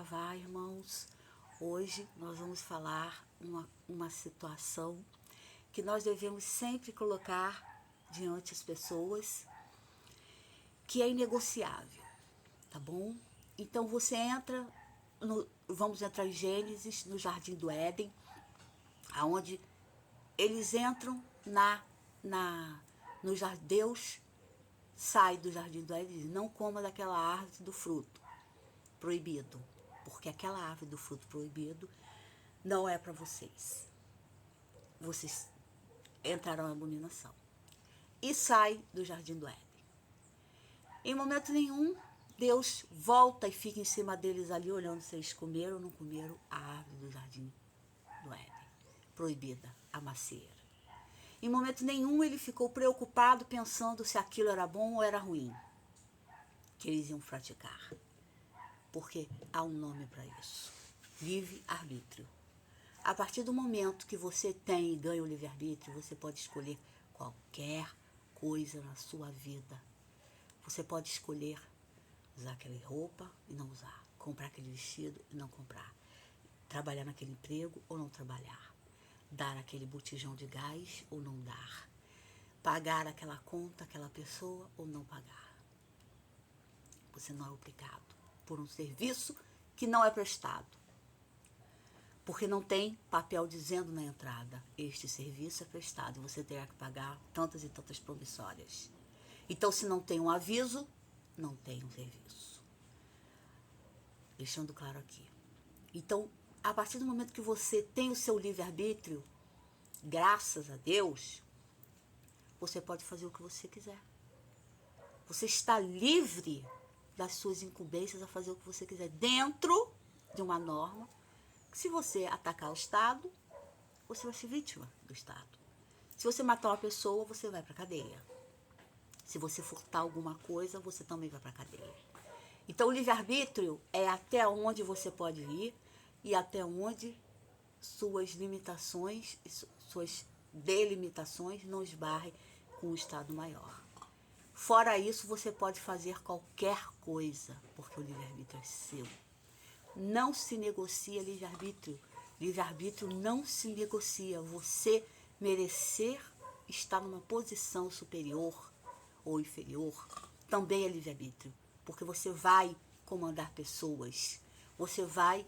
Saravá, irmãos. Hoje nós vamos falar uma situação que nós devemos sempre colocar diante das pessoas, que é inegociável, tá bom? Então você entra, vamos entrar em Gênesis, no Jardim do Éden, aonde eles entram no jardim. Deus sai do Jardim do Éden e diz: não coma daquela árvore do fruto proibido, porque aquela árvore do fruto proibido não é para vocês. Vocês entrarão em abominação. E sai do Jardim do Éden. Em momento nenhum, Deus volta e fica em cima deles ali, olhando se eles comeram ou não comeram a árvore do Jardim do Éden, proibida, a macieira. Em momento nenhum ele ficou preocupado pensando se aquilo era bom ou era ruim, que eles iam praticar. Porque há um nome para isso: livre-arbítrio. A partir do momento que você tem e ganha o livre-arbítrio, você pode escolher qualquer coisa na sua vida. Você pode escolher usar aquela roupa e não usar, comprar aquele vestido e não comprar, trabalhar naquele emprego ou não trabalhar, dar aquele botijão de gás ou não dar, pagar aquela conta, aquela pessoa ou não pagar. Você não é obrigado por um serviço que não é prestado, porque não tem papel dizendo na entrada: este serviço é prestado e você terá que pagar tantas e tantas promissórias. Então, se não tem um aviso, não tem um serviço. Deixando claro aqui. Então, a partir do momento que você tem o seu livre-arbítrio, graças a Deus, você pode fazer o que você quiser. Você está livre das suas incumbências a fazer o que você quiser, dentro de uma norma. Se você atacar o Estado, você vai ser vítima do Estado. Se você matar uma pessoa, você vai para a cadeia. Se você furtar alguma coisa, você também vai para a cadeia. Então, o livre-arbítrio é até onde você pode ir e até onde suas limitações e suas delimitações não esbarrem com o Estado maior. Fora isso, você pode fazer qualquer coisa, porque o livre-arbítrio é seu. Não se negocia livre-arbítrio. Livre-arbítrio não se negocia. Você merecer estar numa posição superior ou inferior também é livre-arbítrio. Porque você vai comandar pessoas. Você vai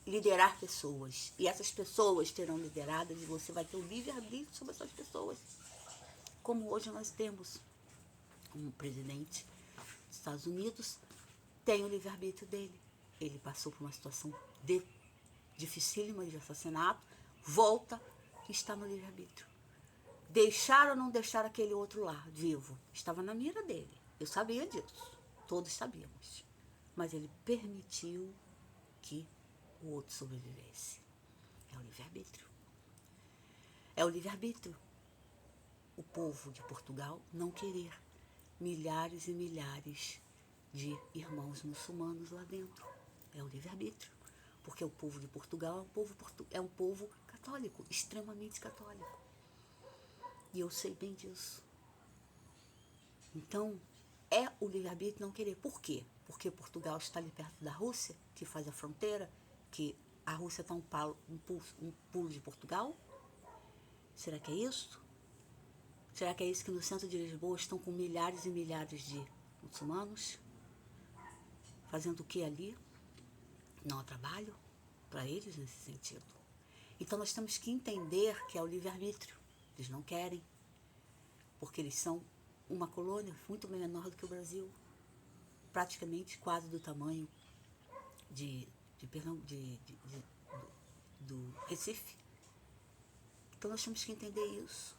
liderar pessoas. E essas pessoas terão lideradas e você vai ter o livre-arbítrio sobre essas pessoas. Como hoje nós temos um presidente dos Estados Unidos, tem o livre-arbítrio dele. Ele passou por uma situação dificílima de assassinato, volta e está no livre-arbítrio. Deixar ou não deixar aquele outro lá vivo? Estava na mira dele. Eu sabia disso. Todos sabíamos. Mas ele permitiu que o outro sobrevivesse. É o livre-arbítrio. É o livre-arbítrio. O povo de Portugal não querer milhares e milhares de irmãos muçulmanos lá dentro. É o livre-arbítrio. Porque o povo de Portugal é um povo católico, extremamente católico. E eu sei bem disso. Então, é o livre-arbítrio não querer. Por quê? Porque Portugal está ali perto da Rússia, que faz a fronteira, que a Rússia está um pulo de Portugal? Será que é isso? Será que é isso que no centro de Lisboa estão com milhares e milhares de muçulmanos? Fazendo o que ali? Não há trabalho para eles nesse sentido. Então nós temos que entender que é o livre-arbítrio. Eles não querem, porque eles são uma colônia muito menor do que o Brasil, praticamente quase do tamanho do Recife. Então nós temos que entender isso,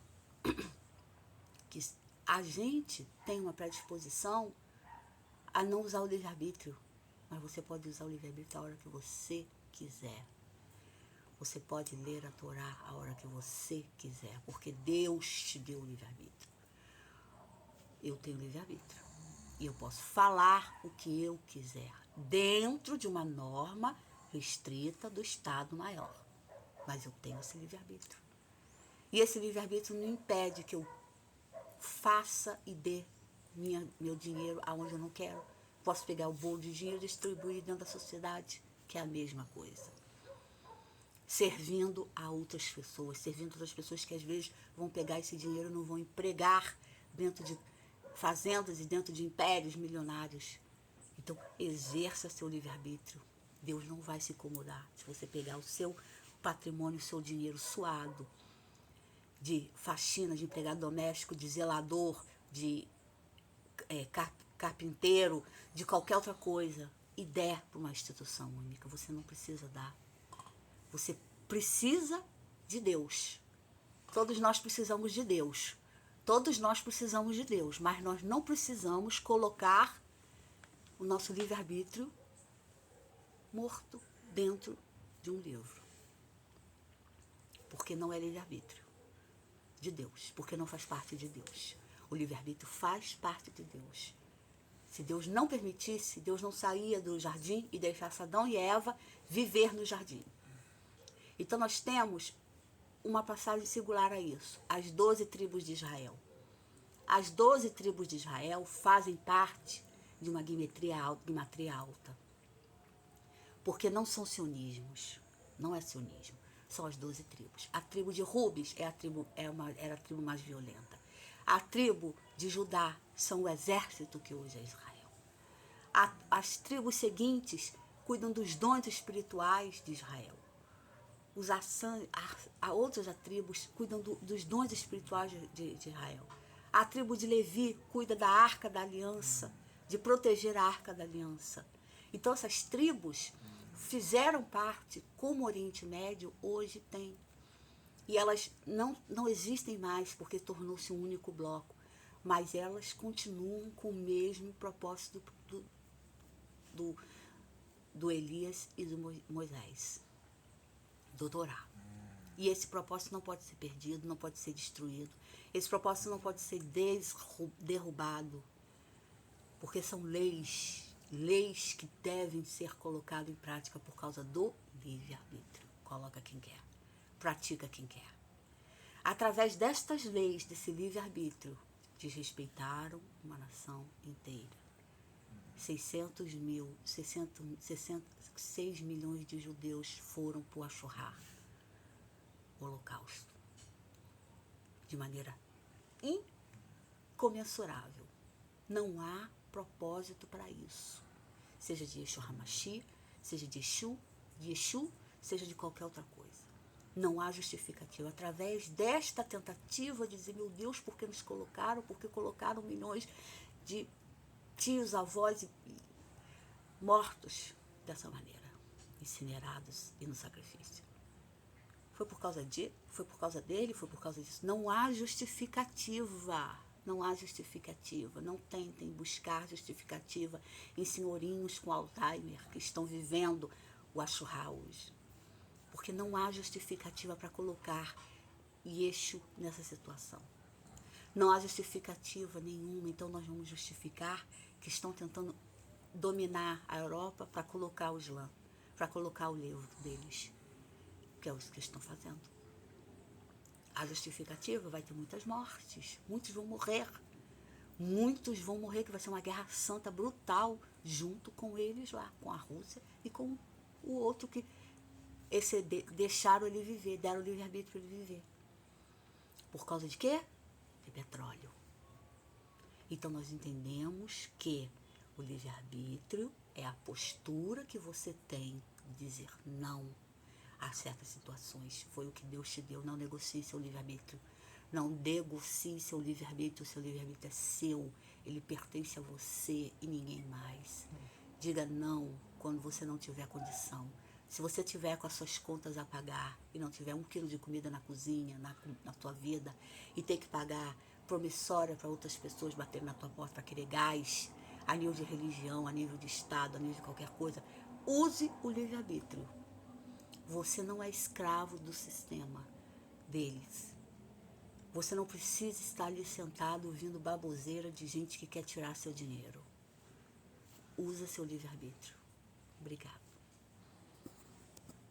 que a gente tem uma predisposição a não usar o livre-arbítrio, mas você pode usar o livre-arbítrio a hora que você quiser. Você pode ler a Torá a hora que você quiser, porque Deus te deu o livre-arbítrio. Eu tenho livre-arbítrio. E eu posso falar o que eu quiser, dentro de uma norma restrita do Estado maior. Mas eu tenho esse livre-arbítrio. E esse livre-arbítrio não impede que eu faça e dê meu dinheiro aonde eu não quero. Posso pegar o bolo de dinheiro e distribuir dentro da sociedade. que é a mesma coisa. Servindo a outras pessoas, servindo outras pessoas que às vezes vão pegar esse dinheiro e não vão empregar dentro de fazendas e dentro de impérios milionários. Então, exerça seu livre-arbítrio. Deus não vai se incomodar se você pegar o seu patrimônio, o seu dinheiro suado, de faxina, de empregado doméstico, de zelador, de carpinteiro, de qualquer outra coisa, e der para uma instituição única. Você não precisa dar. Você precisa de Deus. Todos nós precisamos de Deus. Todos nós precisamos de Deus, mas nós não precisamos colocar o nosso livre-arbítrio morto dentro de um livro. Porque não é livre-arbítrio de Deus, porque não faz parte de Deus. O livre-arbítrio faz parte de Deus. Se Deus não permitisse, Deus não saía do jardim e deixasse Adão e Eva viver no jardim. Então nós temos uma passagem singular a isso, as 12 tribos de Israel. As 12 tribos de Israel fazem parte de uma guimatria alta. Porque não são sionismos, não é sionismo, são as 12 tribos. A tribo de Rubens era a tribo mais violenta. A tribo de Judá são o exército que hoje é Israel. As tribos seguintes cuidam dos dons espirituais de Israel. Outras tribos cuidam dos dons espirituais de Israel. A tribo de Levi cuida da Arca da Aliança, de proteger a Arca da Aliança. Então essas tribos fizeram parte, como o Oriente Médio hoje tem. E elas não existem mais porque tornou-se um único bloco, mas elas continuam com o mesmo propósito do Elias e do Moisés, do Torá. E esse propósito não pode ser perdido, não pode ser destruído. Esse propósito não pode ser derrubado, porque são leis que devem ser colocadas em prática por causa do livre-arbítrio. Coloca quem quer, pratica quem quer. Através destas leis, desse livre-arbítrio, desrespeitaram uma nação inteira. 6 milhões de judeus foram para o Ashurá, o holocausto, de maneira incomensurável. Não há propósito para isso. Seja de Yeshua HaMashiach, seja de Yeshu, seja de qualquer outra coisa. Não há justificativa. Através desta tentativa de dizer, meu Deus, por que nos colocaram? Porque colocaram milhões de tios, avós mortos dessa maneira, incinerados e no sacrifício. Foi por causa dele, foi por causa disso. Não há justificativa. Não há justificativa. Não tentem buscar justificativa em senhorinhos com Alzheimer que estão vivendo o Ashurá hoje. Porque não há justificativa para colocar Yeshu nessa situação. Não há justificativa nenhuma. Então nós vamos justificar que estão tentando dominar a Europa para colocar o Islã, para colocar o livro deles, que é isso que estão fazendo. A justificativa vai ter muitas mortes, muitos vão morrer, que vai ser uma guerra santa brutal, junto com eles lá, com a Rússia e com o outro que deixaram ele viver, deram o livre-arbítrio para ele viver. Por causa de quê? De petróleo. Então nós entendemos que o livre-arbítrio é a postura que você tem de dizer não a certas situações. Foi o que Deus te deu. Não negocie seu livre-arbítrio. Não negocie seu livre-arbítrio. Seu livre-arbítrio é seu. Ele pertence a você e ninguém mais. Diga não quando você não tiver condição. Se você tiver com as suas contas a pagar e não tiver 1 quilo de comida na cozinha, na tua vida, e ter que pagar promissória para outras pessoas baterem na tua porta para querer gás, a nível de religião, a nível de Estado, a nível de qualquer coisa, use o livre-arbítrio. Você não é escravo do sistema deles. Você não precisa estar ali sentado ouvindo baboseira de gente que quer tirar seu dinheiro. Usa seu livre-arbítrio. Obrigada.